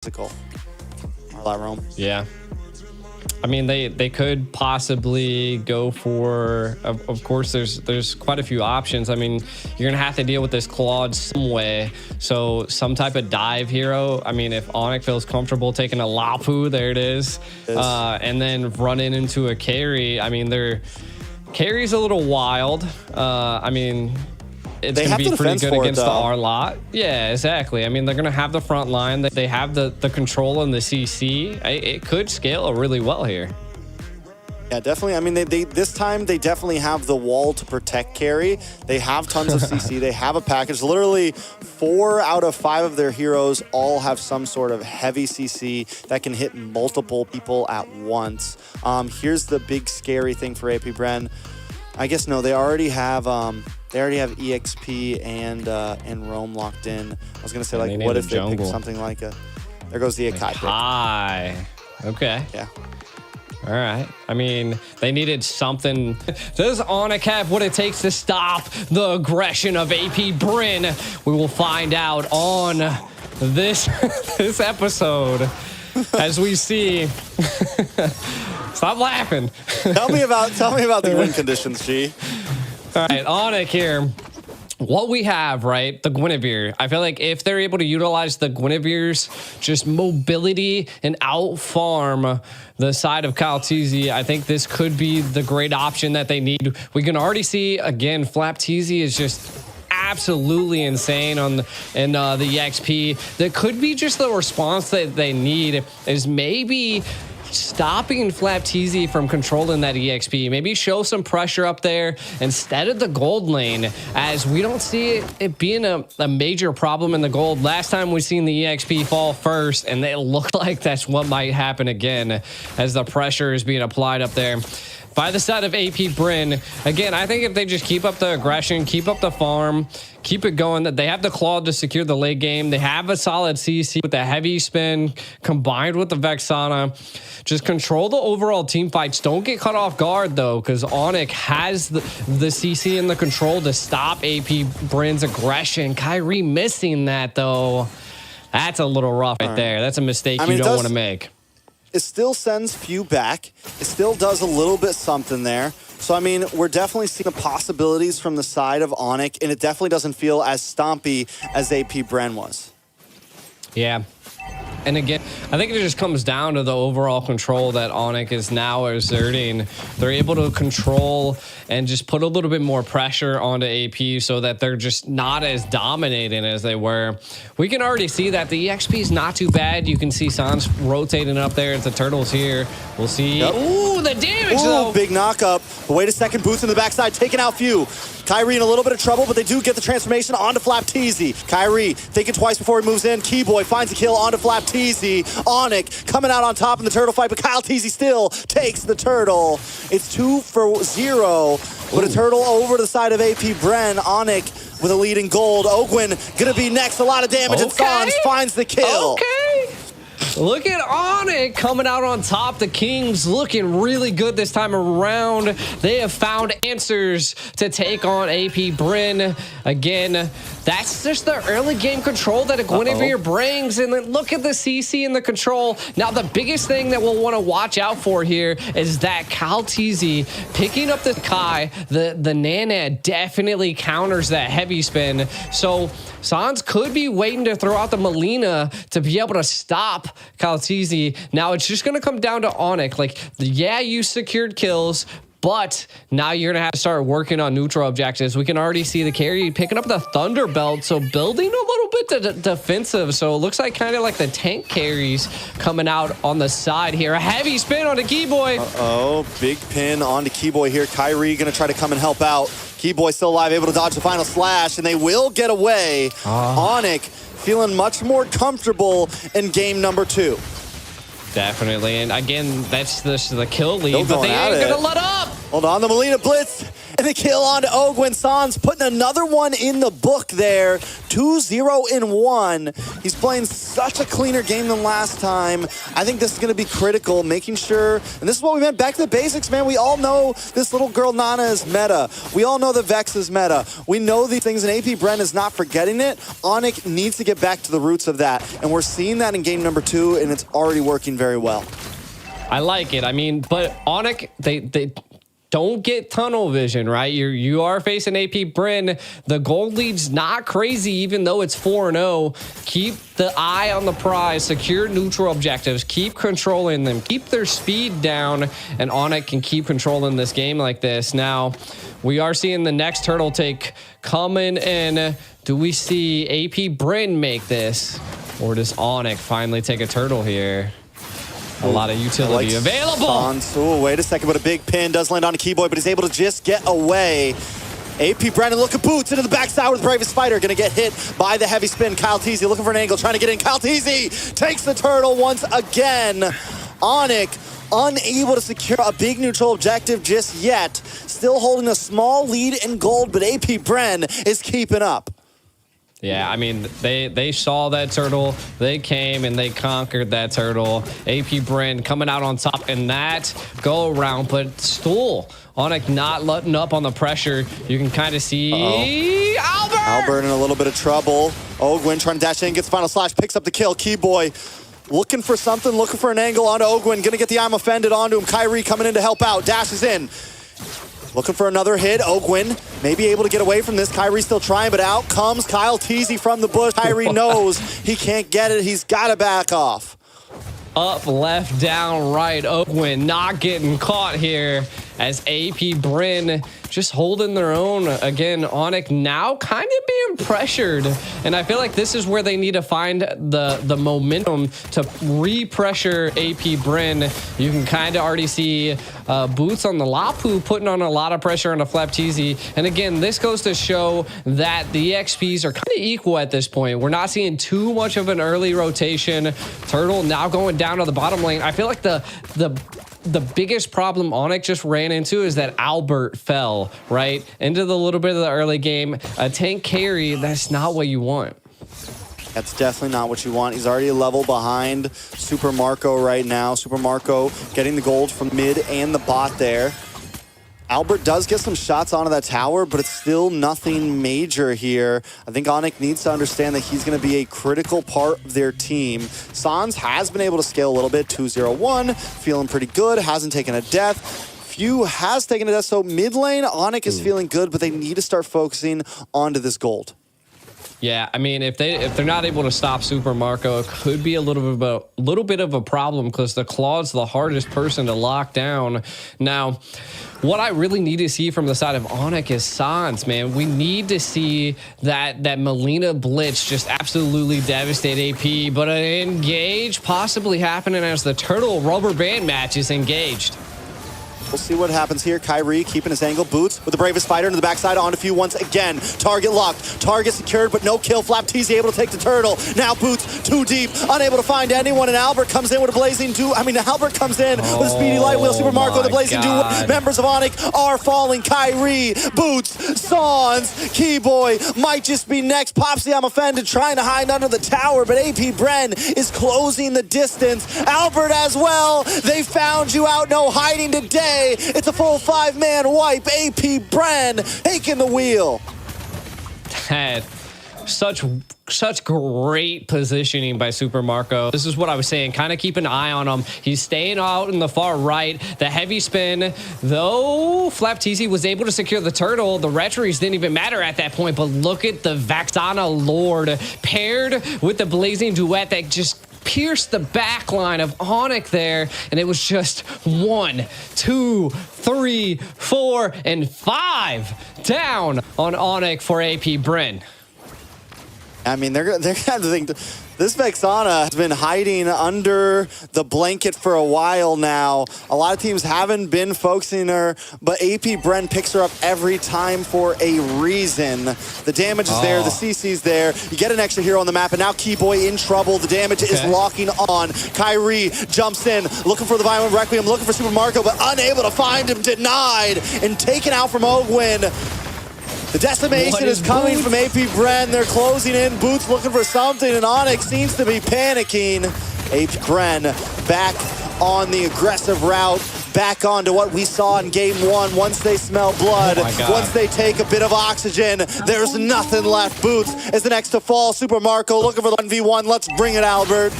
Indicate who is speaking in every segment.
Speaker 1: physical. Roam.
Speaker 2: Yeah. I mean, they could possibly go for, of course, there's quite a few options. I mean, you're gonna have to deal with this Claude some way. So some type of dive hero. I mean, if Onic feels comfortable taking a Lapu, there it is. And then running into a carry. I mean, carry's a little wild. I mean, it's going to be pretty good against the R lot. Yeah, exactly. I mean, they're going to have the front line. They have the control and the CC. It could scale really well here.
Speaker 1: Yeah, definitely. I mean, this time they definitely have the wall to protect carry. They have tons of CC. They have a package. Literally 4 out of 5 of their heroes all have some sort of heavy CC that can hit multiple people at once. Here's the big scary thing for AP Bren. I guess no, they already have EXP and Roam locked in. I was gonna say, like, what if they pick something like a? There goes the Akai.
Speaker 2: High. Okay.
Speaker 1: Yeah.
Speaker 2: All right. I mean, they needed something. Does Onic have what it takes to stop the aggression of AP Bren? We will find out on this episode as we see. Stop laughing.
Speaker 1: Tell me about the win conditions, G.
Speaker 2: All right, Onic here. What we have, right, the Guinevere. I feel like if they're able to utilize the Guinevere's just mobility and out-farm the side of Kaltizi, I think this could be the great option that they need. We can already see, again, Flaptizi is just absolutely insane in the EXP. That could be just the response that they need is maybe stopping Flaptizi from controlling that EXP. Maybe show some pressure up there instead of the gold lane, as we don't see it being a major problem in the gold. Last time we seen the EXP fall first, and it looked like that's what might happen again as the pressure is being applied up there by the side of AP Bren. Again, I think if they just keep up the aggression, keep up the farm, keep it going, that they have the Claude to secure the late game. They have a solid CC with the heavy spin combined with the Vexana. Just control the overall team fights. Don't get caught off guard, though, because Onic has the CC and the control to stop AP Bren's aggression. Kyrie missing that, though. That's a little rough right there. That's a mistake you don't want to make.
Speaker 1: It still sends few back. It still does a little bit something there. So, I mean, we're definitely seeing the possibilities from the side of Onic, and it definitely doesn't feel as stompy as AP Bren was.
Speaker 2: Yeah. And again, I think it just comes down to the overall control that Onic is now exerting. They're able to control and just put a little bit more pressure onto AP so that they're just not as dominating as they were. We can already see that the EXP is not too bad. You can see Sans rotating up there as the Turtle's here. We'll see. Yep. Ooh, the damage, though.
Speaker 1: Big knockup. But wait a second, Boots in the backside, taking out Few. Kyrie in a little bit of trouble, but they do get the transformation onto Flaptizi. Kyrie thinking twice before he moves in. Keyboy finds a kill onto Flaptizi. Onic coming out on top in the turtle fight, but Kaltizi still takes the turtle. It's 2 for 0, but a turtle over the side of AP Bren. Onic with a lead in gold. Ogwin gonna be next, a lot of damage, and Sans finds the kill.
Speaker 2: Okay. Look at Onic coming out on top. The Kings looking really good this time around. They have found answers to take on AP Bren. Again, that's just the early game control that a Guinevere brings. And then look at the CC and the control. Now, the biggest thing that we'll want to watch out for here is that Kaltizi picking up the Kai. The Nana definitely counters that heavy spin. So Sans could be waiting to throw out the Melina to be able to stop Kaltizi. Now it's just going to come down to Onic. Like, yeah, you secured kills, but now you're going to have to start working on neutral objectives. We can already see the carry picking up the Thunderbelt, so building a little bit defensive. So it looks like kind of like the tank carries coming out on the side here. A heavy spin on the Keyboy.
Speaker 1: Uh-oh, big pin on the Keyboy here. Kyrie going to try to come and help out. Keyboy still alive, able to dodge the final slash, and they will get away. Onic feeling much more comfortable in game number 2.
Speaker 2: Definitely, and again, that's the kill lead, but they ain't gonna let up.
Speaker 1: Hold on, the Melina blitz, And the kill on to Ogwin. Sans putting another one in the book there. 2-0-1. He's playing such a cleaner game than last time. I think this is going to be critical, making sure, and this is what we meant, back to the basics, man. We all know this little girl Nana is meta. We all know the Vex is meta. We know these things, and AP Bren is not forgetting it. Onic needs to get back to the roots of that, and we're seeing that in game number 2, and it's already working very well.
Speaker 2: I like it. I mean, but Onic, they don't get tunnel vision, right? You are facing AP Bren. The gold lead's not crazy, even though it's 4-0. Keep the eye on the prize, secure neutral objectives, keep controlling them, keep their speed down, and Onic can keep controlling this game like this. Now, we are seeing the next turtle take coming in. Do we see AP Bren make this? Or does Onic finally take a turtle here? A lot of utility available.
Speaker 1: Oh, wait a second, but a big pin does land on a Keyboy, but he's able to just get away. AP Brennan, look at Boots into the backside with Bravest Spider. Gonna get hit by the heavy spin. Kyle Teasy looking for an angle, trying to get in. Kyle Teasy takes the turtle once again. Onic unable to secure a big neutral objective just yet. Still holding a small lead in gold, but AP Bren is keeping up.
Speaker 2: Yeah, I mean, they saw that turtle. They came and they conquered that turtle. AP Bren coming out on top in that go around, but still, Onic not letting up on the pressure. You can kind of see
Speaker 1: Albert in a little bit of trouble. Ogwin trying to dash in, gets final slash, picks up the kill. Keyboy looking for something, looking for an angle onto Ogwin. Gonna get the I'm offended onto him. Kyrie coming in to help out. Dashes in. Looking for another hit. Ogwin may be able to get away from this. Kyrie still trying, but out comes Kyle Teasy from the bush. Kyrie knows he can't get it. He's got to back off.
Speaker 2: Up, left, down, right. Ogwin not getting caught here as AP Bren just holding their own. Again, Onic now kind of being pressured. And I feel like this is where they need to find the momentum to re-pressure AP Bren. You can kind of already see Boots on the Lapu putting on a lot of pressure on a Flapteezy. And again, this goes to show that the XPs are kind of equal at this point. We're not seeing too much of an early rotation. Turtle now going down to the bottom lane. I feel like the biggest problem Onic just ran into is that Albert fell, right? Into the little bit of the early game. A tank carry, that's not what you want.
Speaker 1: That's definitely not what you want. He's already a level behind Super Marco right now. Super Marco getting the gold from mid and the bot there. Albert does get some shots onto that tower, but it's still nothing major here. I think Onic needs to understand that he's going to be a critical part of their team. Sans has been able to scale a little bit, 2-0-1, feeling pretty good, hasn't taken a death. Few has taken a death, so mid lane, Onic is feeling good, but they need to start focusing onto this gold.
Speaker 2: Yeah, I mean, if they're not able to stop Super Marco, it could be a little bit of a problem because the Claw's the hardest person to lock down. Now, what I really need to see from the side of Onic is Sans, man. We need to see that Melina Blitz just absolutely devastate AP, but an engage possibly happening as the Turtle rubber band match is engaged.
Speaker 1: We'll see what happens here. Kyrie keeping his angle. Boots with the Bravest Spider into the backside onto Few once again. Target locked. Target secured, but no kill. Flapteezy able to take the turtle. Now Boots too deep, unable to find anyone, and Albert comes in with a blazing Albert comes in with a speedy light wheel. Super Marco, the blazing duo. Members of Onic are falling. Kyrie, Boots, Sans, Keyboy might just be next. Popsy, I'm offended, trying to hide under the tower, but AP Bren is closing the distance. Albert as well. They found you out, no hiding today. It's a full 5-man wipe. AP Bren taking the wheel.
Speaker 2: Such great positioning by Super Marco. This is what I was saying. Kind of keep an eye on him. He's staying out in the far right. The heavy spin, though Flapteezy was able to secure the turtle. The retries didn't even matter at that point, but look at the Vaxana Lord paired with the blazing duet that just pierced the back line of Onic there, and it was just 1, 2, 3, 4, and 5 down on Onic for AP Bren.
Speaker 1: I mean, they're kind of This Vexana has been hiding under the blanket for a while now. A lot of teams haven't been focusing her, but AP Bren picks her up every time for a reason. The damage is there, the CC's there. You get an extra hero on the map, and now Keyboy in trouble. The damage is locking on. Kyrie jumps in, looking for the Violent Requiem, looking for Super Marco, but unable to find him, denied, and taken out from Ogwin. The decimation is coming from AP Bren. They're closing in. Boots looking for something, and Onic seems to be panicking. AP Bren back on the aggressive route, back onto what we saw in game one. Once they smell blood, once they take a bit of oxygen, there's nothing left. Boots is the next to fall. Super Marco looking for the 1v1. Let's bring it, Albert.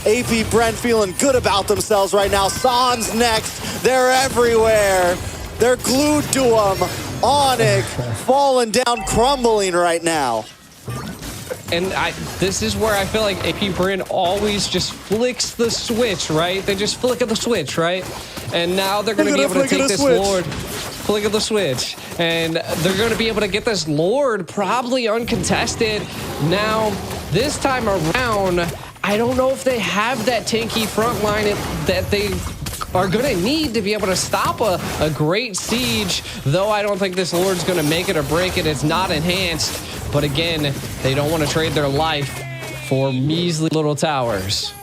Speaker 1: AP Bren feeling good about themselves right now. San's next. They're everywhere. They're glued to him. Onic falling down, crumbling right now.
Speaker 2: And this is where I feel like AP Bren always just flicks the switch, right? They just flick of the switch, right? And now they're going to be able to take this Lord, flick of the switch. And they're going to be able to get this Lord probably uncontested. Now, this time around, I don't know if they have that tanky front line that they are going to need to be able to stop a great siege, though I don't think this Lord's going to make it or break it. It's not enhanced, but again, they don't want to trade their life for measly little towers.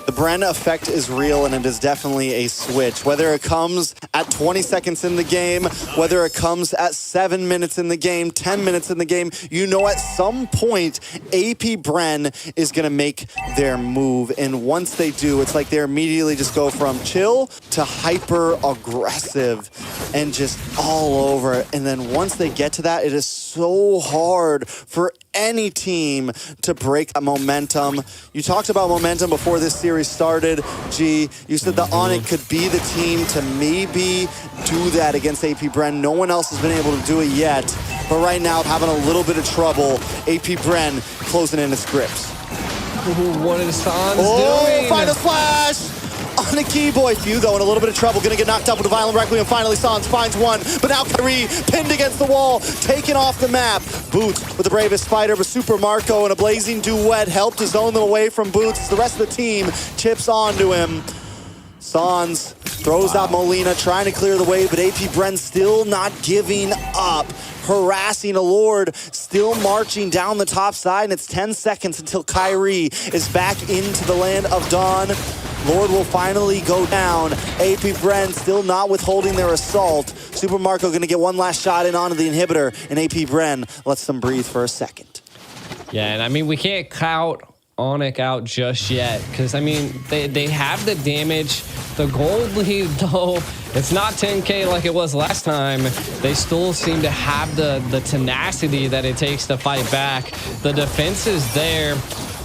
Speaker 1: The Bren effect is real, and it is definitely a switch. Whether it comes at 20 seconds in the game, whether it comes at 7 minutes in the game, 10 minutes in the game, you know at some point, AP Bren is going to make their move. And once they do, it's like they immediately just go from chill to hyper-aggressive and just all over it. And then once they get to that, it is so hard for any team to break that momentum. You talked about momentum before this series started, G. You said that Onic could be the team to maybe do that against AP Bren. No one else has been able to do it yet, but right now having a little bit of trouble. AP Bren closing in its grips.
Speaker 2: What is Sans doing?
Speaker 1: Final splash! On a Keyboy, Few though in a little bit of trouble, gonna get knocked up with a Violent Requiem. Finally, Sans finds one, but now Kyrie pinned against the wall, taken off the map. Boots with the bravest fighter, but Super Marco and a blazing duet helped to zone them away from Boots. The rest of the team chips onto him. Sans throws out Molina, trying to clear the way, but AP Bren still not giving up. Harassing a Lord, still marching down the top side, and it's 10 seconds until Kyrie is back into the land of Dawn. Lord will finally go down. AP Bren still not withholding their assault. Super Marco gonna get one last shot in onto the inhibitor, and AP Bren lets them breathe for a second.
Speaker 2: Yeah, and I mean, we can't count Onic out just yet, because I mean, they have the damage. The gold lead, though, it's not 10K like it was last time. They still seem to have the tenacity that it takes to fight back. The defense is there.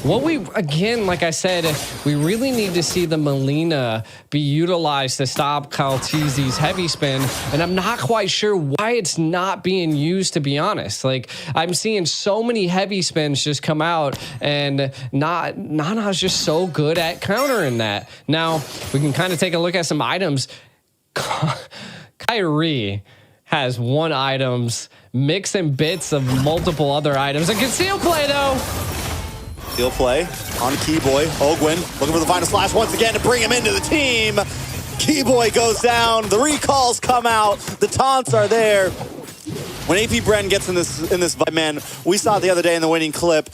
Speaker 2: What we, again, like I said, we really need to see the Molina be utilized to stop Kaltizi's heavy spin, and I'm not quite sure why it's not being used, to be honest. Like, I'm seeing so many heavy spins just come out, and Nana's just so good at countering that. Now, we can kind of take a look at some items. Kyrie has one items, mixing bits of multiple other items. A concealed play, though.
Speaker 1: He'll play on Keyboy. Ogwin looking for the final slash once again to bring him into the team. Keyboy goes down. The recalls come out. The taunts are there. When AP Bren gets in this man, we saw it the other day in the winning clip.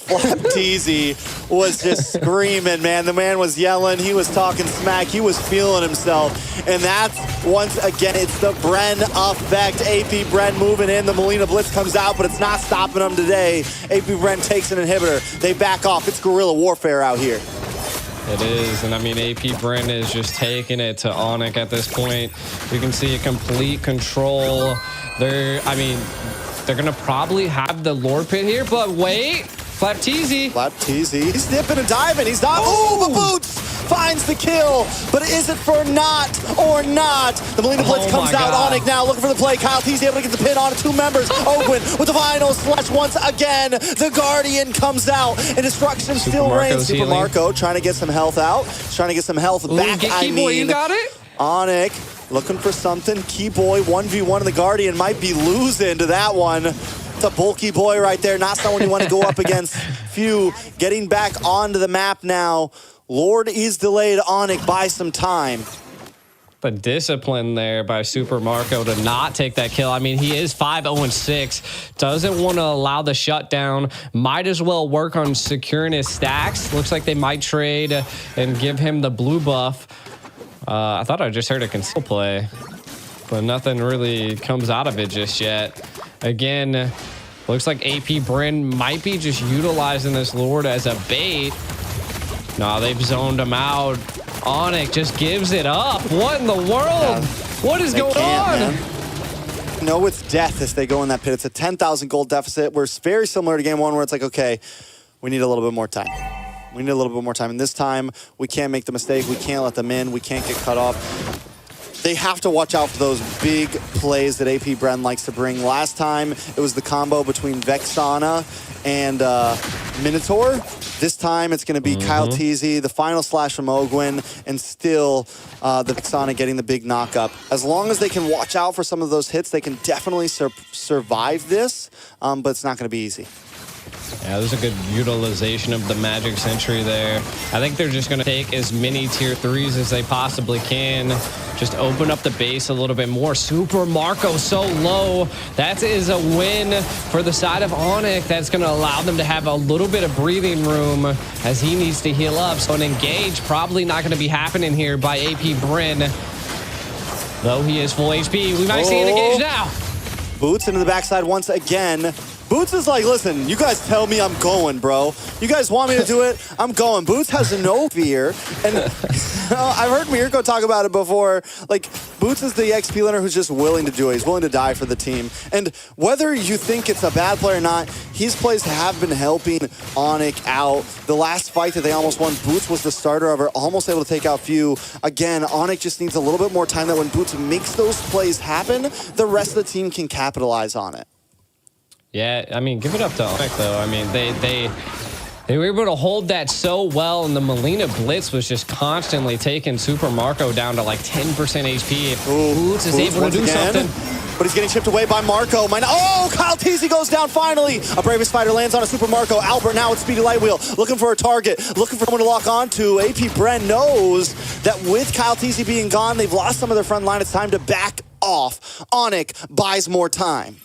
Speaker 1: Flap Teasy was just screaming, man. The man was yelling. He was talking smack. He was feeling himself. And that's, once again, it's the Bren effect. AP Bren moving in. The Molina Blitz comes out, but it's not stopping them today. AP Bren takes an inhibitor. They back off. It's guerrilla warfare out here.
Speaker 2: It is, and I mean, AP Bren is just taking it to Onic at this point. You can see a complete control. They're going to probably have the Lord Pit here, but wait. Flap Teasy.
Speaker 1: He's dipping and diving. He's not. Oh, the Boots finds the kill. But is it for not or not? The Molina Blitz comes out. Onic now looking for the play. Kyle Teasy able to get the pin on two members. Ogwin with the final slash once again. The Guardian comes out. And destruction still reigns. Super Marco trying to get some health out. Trying to get some health back.
Speaker 2: Keyboy, you got it?
Speaker 1: Onic looking for something. Keyboy 1v1 and the Guardian might be losing to that one. It's a bulky boy right there, not someone you want to go up against. Few getting back onto the map now. Lord is delayed. Onic by some time.
Speaker 2: The discipline there by Super Marco to not take that kill. I mean, he is 5-0-6. Doesn't want to allow the shutdown. Might as well work on securing his stacks. Looks like they might trade and give him the blue buff. I thought I just heard a conceal play, but nothing really comes out of it just yet. Again, looks like AP Bren might be just utilizing this Lord as a bait. No, they've zoned him out. Onic just gives it up. What in the world? Yeah, what is going on?
Speaker 1: Man. No, it's death as they go in that pit. It's a 10,000 gold deficit. We're very similar to game one where it's like, okay, we need a little bit more time. We need a little bit more time. And this time, we can't make the mistake. We can't let them in. We can't get cut off. They have to watch out for those big plays that AP Bren likes to bring. Last time, it was the combo between Vexana and Minotaur. This time, it's going to be Kyle Teasy, the final slash from Ogwin, and still the Vexana getting the big knock-up. As long as they can watch out for some of those hits, they can definitely survive this, but it's not going to be easy.
Speaker 2: Yeah, there's a good utilization of the Magic Sentry there. I think they're just going to take as many tier 3s as they possibly can. Just open up the base a little bit more. Super Marco so low. That is a win for the side of Onic. That's going to allow them to have a little bit of breathing room as he needs to heal up. So an engage probably not going to be happening here by AP Bren. Though he is full HP. We might see an engage now.
Speaker 1: Boots into the backside once again. Boots is like, listen, you guys tell me I'm going, bro. You guys want me to do it? I'm going. Boots has no fear. And I've heard Mirko talk about it before. Like, Boots is the XP learner who's just willing to do it. He's willing to die for the team. And whether you think it's a bad play or not, his plays have been helping Onic out. The last fight that they almost won, Boots was the starter of it, almost able to take out Few. Again, Onic just needs a little bit more time that when Boots makes those plays happen, the rest of the team can capitalize on it.
Speaker 2: Yeah, I mean, give it up to Onic, though. I mean, they were able to hold that so well, and the Melina Blitz was just constantly taking Super Marco down to like 10% HP. If Boots is able to do something.
Speaker 1: But he's getting chipped away by Marco. Oh, Kyle Teasy goes down finally. A Bravest Fighter lands on a Super Marco. Albert now with Speedy Lightwheel, looking for a target, looking for someone to lock onto. AP Bren knows that with Kyle Teasy being gone, they've lost some of their front line. It's time to back off. Onic buys more time.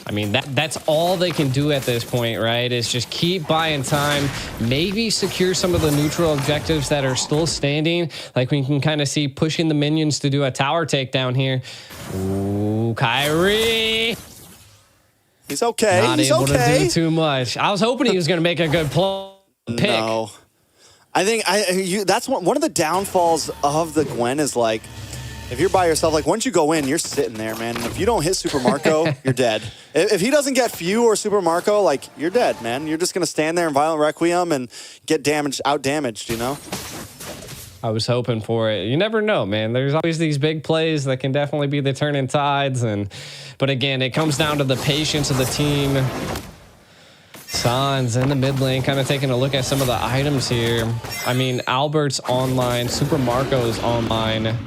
Speaker 2: I mean, that's all they can do at this point, right? Is just keep buying time, maybe secure some of the neutral objectives that are still standing. Like we can kind of see pushing the minions to do a tower takedown here. Ooh, Kyrie.
Speaker 1: He's okay.
Speaker 2: Not
Speaker 1: He's
Speaker 2: able
Speaker 1: okay.
Speaker 2: to do too much. I was hoping he was going to make a good pick.
Speaker 1: No. I think that's one of the downfalls of the Gwen is like, if you're by yourself, like once you go in, you're sitting there, man. And if you don't hit Super Marco, you're dead. If he doesn't get Few or Super Marco, like you're dead, man. You're just gonna stand there in Violent Requiem and get out damaged, you know?
Speaker 2: I was hoping for it. You never know, man. There's always these big plays that can definitely be the turning tides. But again, it comes down to the patience of the team. Sans in the mid lane, kind of taking a look at some of the items here. I mean, Albert's online, Super Marco's online.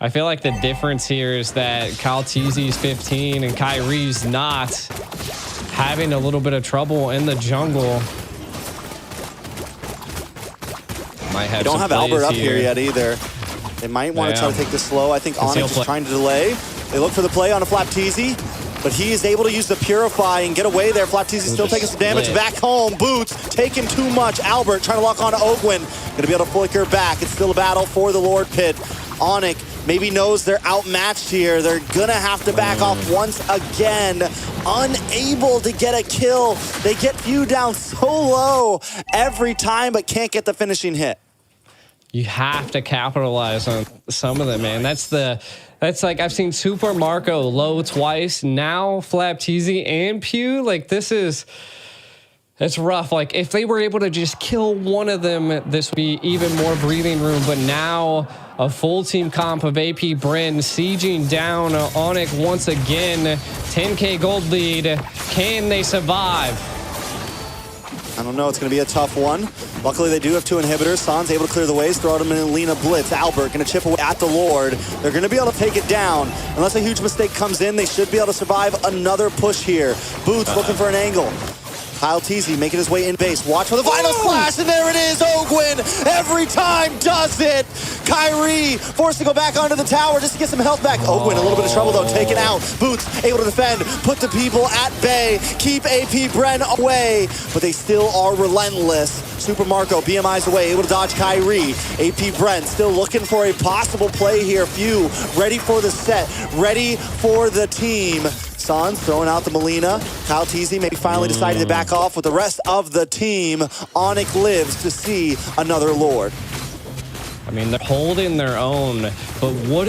Speaker 2: I feel like the difference here is that Kyle Teasy's 15 and Kyrie's not, having a little bit of trouble in the jungle. Might have
Speaker 1: don't have Albert up here yet either. They might want to try to take this slow. I think Onic is trying to delay. They look for the play on a Flap Teasy, but he is able to use the Purify and get away there. Flap Teasy still taking some damage. Back home, Boots taking too much. Albert trying to lock on to Ogwin. Going to be able to flicker back. It's still a battle for the Lord Pit. Onic maybe knows they're outmatched here. They're gonna have to back off once again. Unable to get a kill. They get Few down so low every time, but can't get the finishing hit.
Speaker 2: You have to capitalize on some of them, man. That's like, I've seen Super Marco low twice. Now Flap Teasy and Pew. Like it's rough. Like if they were able to just kill one of them, this would be even more breathing room. But now a full team comp of AP Bren sieging down Onic once again. 10K gold lead. Can they survive?
Speaker 1: I don't know. It's going to be a tough one. Luckily, they do have 2 inhibitors. San's able to clear the ways, throw them in Lena Blitz. Albert going to chip away at the Lord. They're going to be able to take it down. Unless a huge mistake comes in, they should be able to survive another push here. Boots looking for an angle. Kyle Teasy making his way in base. Watch for the final splash, and there it is. Ogwin every time does it. Kyrie forced to go back onto the tower just to get some health back. Ogwin a little bit of trouble though, taken out. Boots able to defend, put the people at bay, keep AP Bren away, but they still are relentless. Super Marco, BMI's away, able to dodge Kyrie. AP Brent still looking for a possible play here. Few ready for the set, ready for the team. Sans throwing out the Molina. Kyle Teasy maybe finally decided to back off with the rest of the team. Onic lives to see another Lord.
Speaker 2: I mean, they're holding their own, but what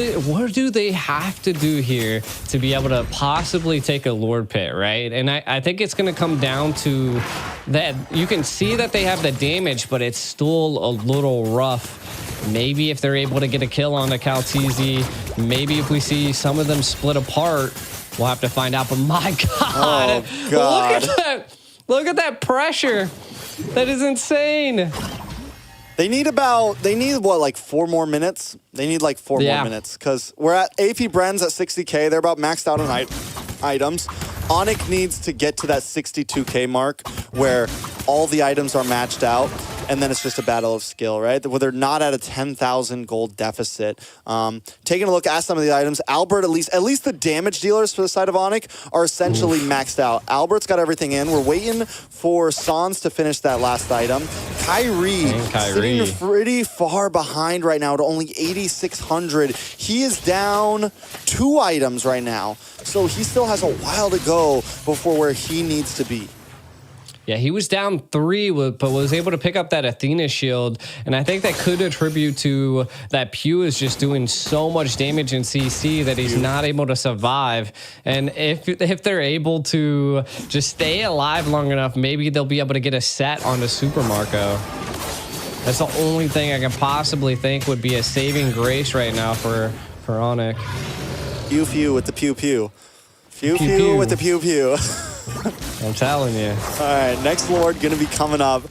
Speaker 2: do they have to do here to be able to possibly take a Lord pit, right? And I think it's going to come down to that. You can see that they have the damage, but it's still a little rough. Maybe if they're able to get a kill on the Calteezy, maybe if we see some of them split apart, we'll have to find out. But my God,
Speaker 1: oh, God.
Speaker 2: Look at that. Look at that pressure. That is insane.
Speaker 1: They need what, like 4 more minutes? They need like 4 more minutes because we're at AP Bren's at 60K. They're about maxed out on items. Onic needs to get to that 62K mark where all the items are matched out. And then it's just a battle of skill, right? Where they're not at a 10,000 gold deficit. Taking a look at some of the items, Albert, at least the damage dealers for the side of Onic are essentially maxed out. Albert's got everything in. We're waiting for Sans to finish that last item. Kyrie sitting pretty far behind right now at only 8,600. He is down 2 items right now. So he still has a while to go before where he needs to be.
Speaker 2: Yeah, he was down 3, but was able to pick up that Athena shield. And I think that could attribute to that Pew is just doing so much damage in CC that he's not able to survive. And if they're able to just stay alive long enough, maybe they'll be able to get a set on the Super Marco. That's the only thing I can possibly think would be a saving grace right now for Onic.
Speaker 1: Pew with the pew pew. Pew with the pew pew.
Speaker 2: I'm telling you.
Speaker 1: All right, next Lord going to be coming up.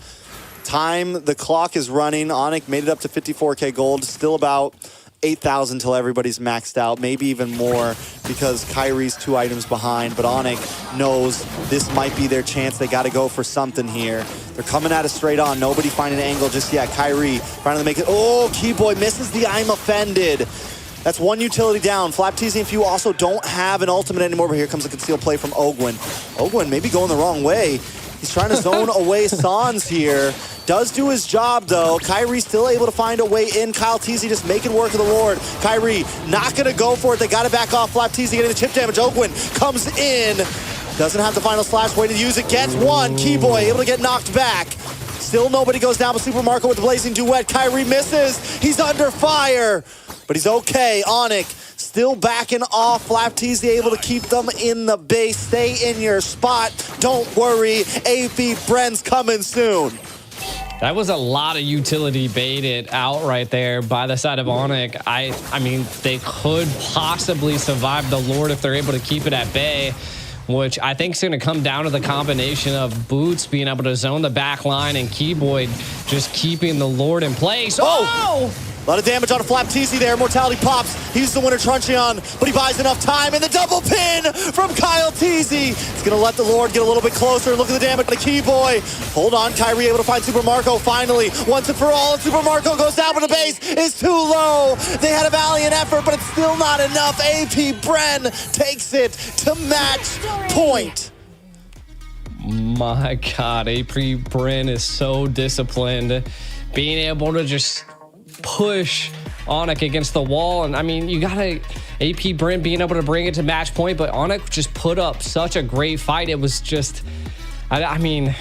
Speaker 1: The clock is running. Onic made it up to 54K gold. Still about 8,000 till everybody's maxed out. Maybe even more because Kyrie's 2 items behind. But Onic knows this might be their chance. They got to go for something here. They're coming at it straight on. Nobody finding an angle just yet. Kyrie finally make it. Oh, Keyboy misses the I'm offended. That's 1 utility down. Flap Teasy and Few also don't have an ultimate anymore, but here comes a concealed play from Ogwin. Ogwin maybe going the wrong way. He's trying to zone away Sans here. Does do his job, though. Kyrie still able to find a way in. Kyle Teasy just making work of the Lord. Kyrie not going to go for it. They got to back off. Flap Teasy getting the chip damage. Ogwin comes in. Doesn't have the final slash. Way to use it. Gets 1. Keyboy able to get knocked back. Still nobody goes down, but Super Marco with the blazing duet. Kyrie misses. He's under fire. But he's okay. Onic still backing off. Flap Teasy able to keep them in the base. Stay in your spot. Don't worry. AP Bren's coming soon.
Speaker 2: That was a lot of utility baited out right there by the side of Onic. I mean, they could possibly survive the Lord if they're able to keep it at bay, which I think is going to come down to the combination of Boots being able to zone the back line and Keyboy just keeping the Lord in place. Oh!
Speaker 1: A lot of damage on a Flap Teasy there. Mortality pops. He's the winner, Truncheon, but he buys enough time. And the double pin from Kyle Teasy. It's going to let the Lord get a little bit closer. Look at the damage on the Keyboy. Hold on, Kyrie able to find Super Marco finally. Once and for all, and Super Marco goes down, but the base is too low. They had a valiant effort, but it's still not enough. AP Bren takes it to match point.
Speaker 2: My God, AP Bren is so disciplined. Being able to just push Onic against the wall. And I mean, you gotta AP Bren being able to bring it to match point, but Onic just put up such a great fight. It was just, I mean,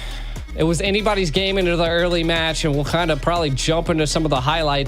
Speaker 2: it was anybody's game into the early match, and we'll kind of probably jump into some of the highlights